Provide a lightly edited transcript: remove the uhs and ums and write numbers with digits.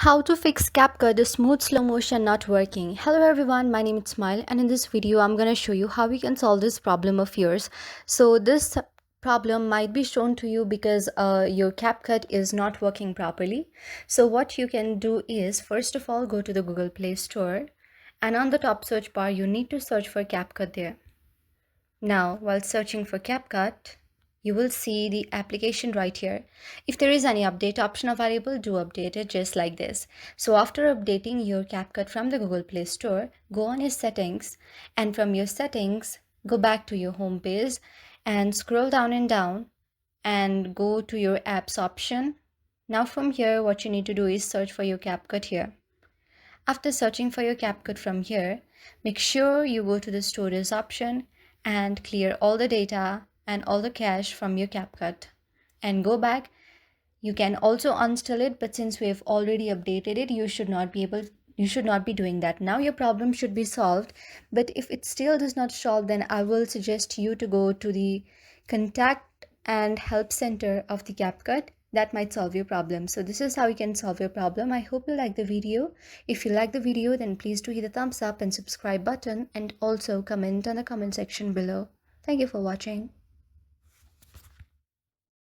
How to fix Capcut, the smooth slow motion not working. Hello everyone, my name is Smile, and in this video I'm going to show you how we can solve this problem of yours. So this problem might be shown to you because your Capcut is not working properly. So what you can do is, first of all, go to the Google Play Store, and on the top search bar you need to search for Capcut there. Now, while searching for Capcut, you will see the application right here. If there is any update option available, do update it just like this. So after updating your Capcut from the Google Play Store, go on your settings, and from your settings, go back to your home page and scroll down and go to your apps option. Now from here, what you need to do is search for your Capcut here. After searching for your Capcut from here, make sure you go to the storage option and clear all the data and all the cache from your Capcut and go back. You can also uninstall it, but since we have already updated it, you should not be doing that. Now your problem should be solved, but if it still does not solve, then I will suggest you to go to the contact and help center of the Capcut. That might solve your problem. So this is how you can solve your problem. I hope you like the video. If you like the video, then please do hit the thumbs up and subscribe button, and also comment on the comment section below. Thank you for watching.